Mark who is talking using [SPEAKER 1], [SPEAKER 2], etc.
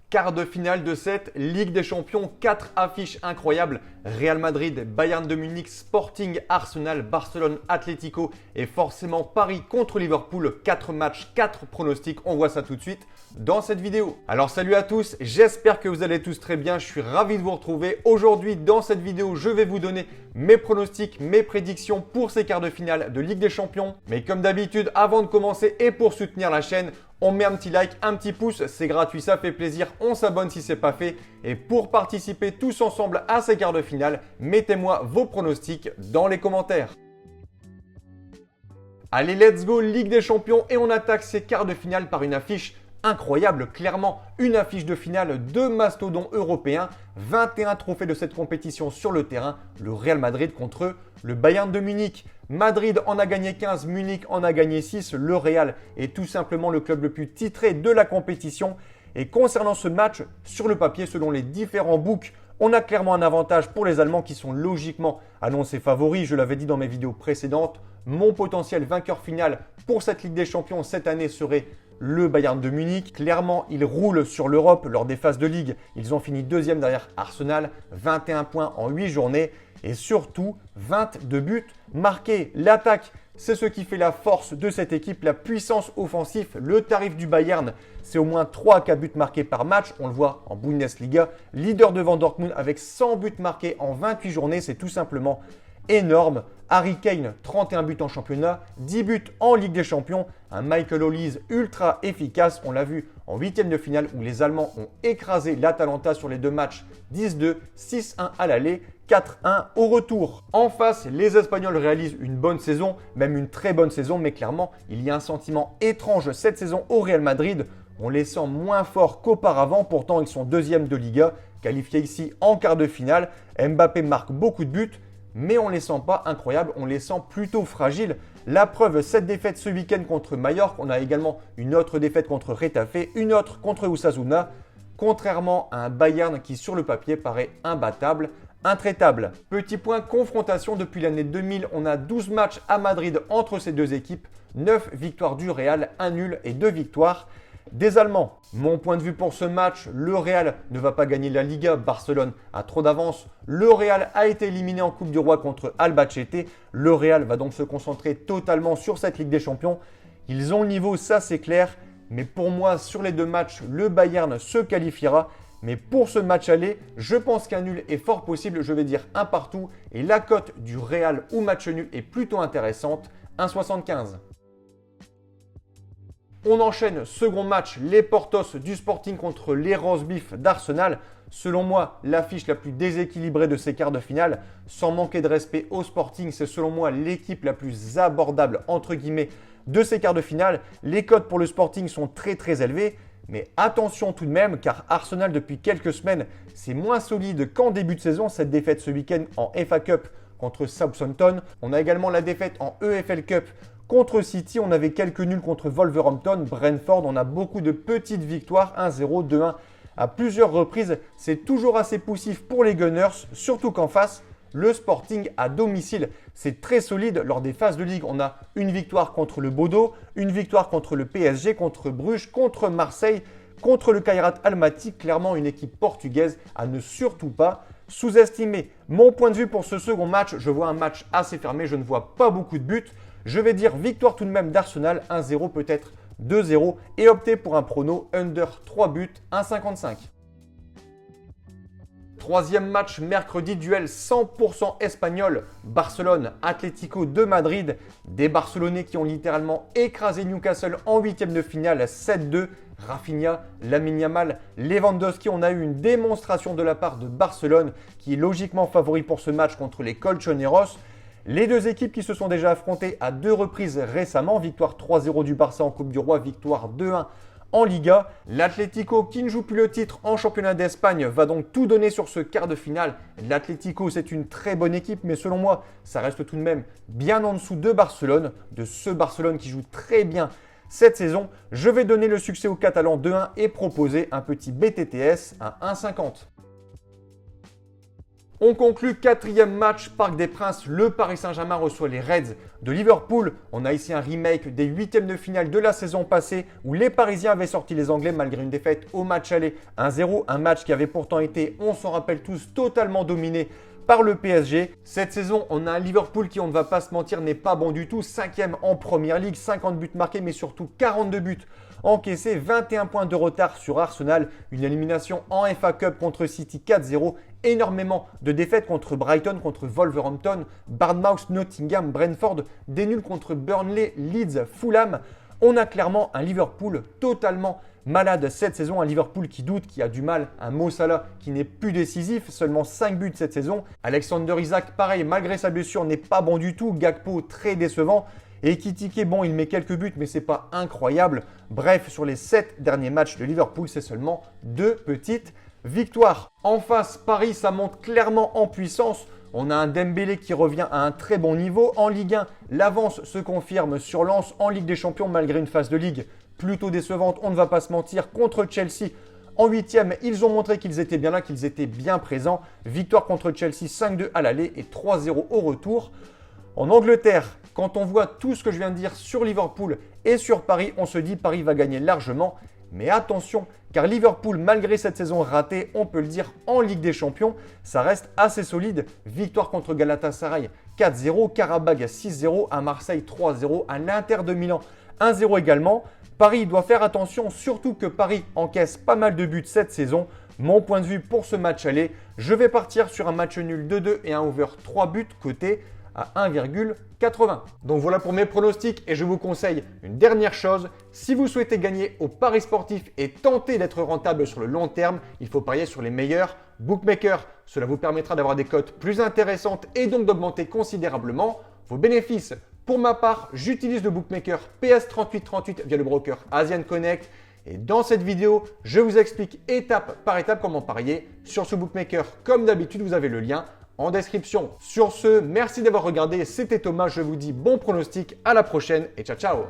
[SPEAKER 1] Quart de finale de cette Ligue des Champions, 4 affiches incroyables. Real Madrid, Bayern de Munich, Sporting, Arsenal, Barcelone, Atlético et forcément Paris contre Liverpool. 4 matchs, 4 pronostics. On voit ça tout de suite dans cette vidéo. Alors salut à tous, j'espère que vous allez tous très bien. Je suis ravi de vous retrouver. Aujourd'hui dans cette vidéo, je vais vous donner mes pronostics, mes prédictions pour ces quarts de finale de Ligue des Champions. Mais comme d'habitude, avant de commencer et pour soutenir la chaîne, on met un petit like, un petit pouce, c'est gratuit, ça fait plaisir. On s'abonne si ce n'est pas fait. Et pour participer tous ensemble à ces quarts de finale, mettez-moi vos pronostics dans les commentaires. Allez, let's go, Ligue des Champions. Et on attaque ces quarts de finale par une affiche incroyable, clairement une affiche de finale de mastodons européens. 21 trophées de cette compétition sur le terrain. Le Real Madrid contre le Bayern de Munich. Madrid en a gagné 15, Munich en a gagné 6. Le Real est tout simplement le club le plus titré de la compétition. Et concernant ce match, sur le papier, selon les différents books, on a clairement un avantage pour les Allemands qui sont logiquement annoncés favoris. Je l'avais dit dans mes vidéos précédentes, mon potentiel vainqueur final pour cette Ligue des Champions cette année serait le Bayern de Munich. Clairement, ils roulent sur l'Europe lors des phases de Ligue. Ils ont fini deuxième derrière Arsenal, 21 points en 8 journées et surtout 22 buts marqués. L'attaque, c'est ce qui fait la force de cette équipe, la puissance offensive. Le tarif du Bayern, c'est au moins 3 à 4 buts marqués par match. On le voit en Bundesliga. Leader devant Dortmund avec 100 buts marqués en 28 journées, c'est tout simplement énorme. Harry Kane, 31 buts en championnat, 10 buts en Ligue des Champions. Un Michael Olise ultra efficace. On l'a vu en huitième de finale où les Allemands ont écrasé l'Atalanta sur les deux matchs 10-2, 6-1 à l'aller, 4-1 au retour. En face, les Espagnols réalisent une bonne saison, même une très bonne saison, mais clairement, il y a un sentiment étrange cette saison au Real Madrid. On les sent moins forts qu'auparavant, pourtant ils sont deuxième de Liga, qualifiés ici en quart de finale. Mbappé marque beaucoup de buts, mais on ne les sent pas incroyables, on les sent plutôt fragiles. La preuve, cette défaite ce week-end contre Mallorca, on a également une autre défaite contre Retafe, une autre contre Osasuna, contrairement à un Bayern qui sur le papier paraît imbattable, intraitable. Petit point confrontation, depuis l'année 2000, on a 12 matchs à Madrid entre ces deux équipes, 9 victoires du Real, 1 nul et 2 victoires des Allemands. Mon point de vue pour ce match, le Real ne va pas gagner la Liga, Barcelone a trop d'avance. Le Real a été éliminé en Coupe du Roi contre Albacete. Le Real va donc se concentrer totalement sur cette Ligue des Champions. Ils ont le niveau, ça c'est clair. Mais pour moi, sur les deux matchs, le Bayern se qualifiera. Mais pour ce match aller, je pense qu'un nul est fort possible. Je vais dire un partout. Et la cote du Real ou match nul est plutôt intéressante, 1,75. On enchaîne, second match, les Portos du Sporting contre les Rosbif d'Arsenal. Selon moi, l'affiche la plus déséquilibrée de ces quarts de finale. Sans manquer de respect au Sporting, c'est selon moi l'équipe la plus abordable entre guillemets de ces quarts de finale. Les cotes pour le Sporting sont très élevées. Mais attention tout de même, car Arsenal depuis quelques semaines, c'est moins solide qu'en début de saison. Cette défaite ce week-end en FA Cup contre Southampton. On a également la défaite en EFL Cup contre City. On avait quelques nuls contre Wolverhampton, Brentford. On a beaucoup de petites victoires, 1-0, 2-1 à plusieurs reprises. C'est toujours assez poussif pour les Gunners, surtout qu'en face, le Sporting à domicile, c'est très solide lors des phases de Ligue. On a une victoire contre le Bodo, une victoire contre le PSG, contre Bruges, contre Marseille, contre le Kairat Almaty. Clairement une équipe portugaise à ne surtout pas sous-estimer. Mon point de vue pour ce second match, je vois un match assez fermé, je ne vois pas beaucoup de buts. Je vais dire victoire tout de même d'Arsenal, 1-0 peut-être 2-0 et opter pour un prono under 3 buts, 1,55. Troisième match mercredi, duel 100% espagnol, Barcelone, Atlético de Madrid. Des Barcelonais qui ont littéralement écrasé Newcastle en huitième de finale 7-2. Rafinha, Lamine Yamal, Lewandowski, on a eu une démonstration de la part de Barcelone qui est logiquement favori pour ce match contre les Colchoneros. Les deux équipes qui se sont déjà affrontées à 2 reprises récemment, victoire 3-0 du Barça en Coupe du Roi, victoire 2-1 en Liga. L'Atlético qui ne joue plus le titre en championnat d'Espagne va donc tout donner sur ce quart de finale. L'Atlético, c'est une très bonne équipe, mais selon moi, ça reste tout de même bien en dessous de Barcelone, de ce Barcelone qui joue très bien cette saison. Je vais donner le succès aux Catalans 2-1 et proposer un petit BTTS à 1,50. On conclut 4e match, Parc des Princes. Le Paris Saint-Germain reçoit les Reds de Liverpool. On a ici un remake des 8e de finale de la saison passée où les Parisiens avaient sorti les Anglais malgré une défaite au match aller 1-0. Un match qui avait pourtant été, on s'en rappelle tous, totalement dominé par le PSG. Cette saison, on a un Liverpool qui, on ne va pas se mentir, n'est pas bon du tout. 5e en Première Ligue, 50 buts marqués, mais surtout 42 buts encaissés, 21 points de retard sur Arsenal, une élimination en FA Cup contre City 4-0, énormément de défaites contre Brighton, contre Wolverhampton, Bournemouth, Nottingham, Brentford, des nuls contre Burnley, Leeds, Fulham. On a clairement un Liverpool totalement malade cette saison, un Liverpool qui doute, qui a du mal, un Mo Salah qui n'est plus décisif, seulement 5 buts cette saison. Alexander Isak, pareil, malgré sa blessure, n'est pas bon du tout. Gakpo, très décevant. Et Ekitike, bon, il met quelques buts, mais c'est pas incroyable. Bref, sur les 7 derniers matchs de Liverpool, c'est seulement 2 petites victoires. En face, Paris, ça monte clairement en puissance. On a un Dembélé qui revient à un très bon niveau. En Ligue 1, l'avance se confirme sur Lens en Ligue des Champions malgré une phase de Ligue plutôt décevante, on ne va pas se mentir, contre Chelsea. En 8e, ils ont montré qu'ils étaient bien là, qu'ils étaient bien présents. Victoire contre Chelsea 5-2 à l'aller et 3-0 au retour. En Angleterre, quand on voit tout ce que je viens de dire sur Liverpool et sur Paris, on se dit Paris va gagner largement. Mais attention, car Liverpool, malgré cette saison ratée, on peut le dire, en Ligue des Champions, ça reste assez solide. Victoire contre Galatasaray 4-0, Karabag 6-0, à Marseille 3-0, à l'Inter de Milan 1-0 également. Paris doit faire attention, surtout que Paris encaisse pas mal de buts cette saison. Mon point de vue pour ce match aller, je vais partir sur un match nul 2-2 et un over 3 buts coté à 1,80. Donc voilà pour mes pronostics et je vous conseille une dernière chose. Si vous souhaitez gagner au paris sportif et tenter d'être rentable sur le long terme, il faut parier sur les meilleurs bookmakers. Cela vous permettra d'avoir des cotes plus intéressantes et donc d'augmenter considérablement vos bénéfices. Pour ma part, j'utilise le bookmaker PS3838 via le broker Asian Connect. Et dans cette vidéo, je vous explique étape par étape comment parier sur ce bookmaker. Comme d'habitude, vous avez le lien en description. Sur ce, merci d'avoir regardé. C'était Thomas. Je vous dis bon pronostic. À la prochaine et ciao ciao.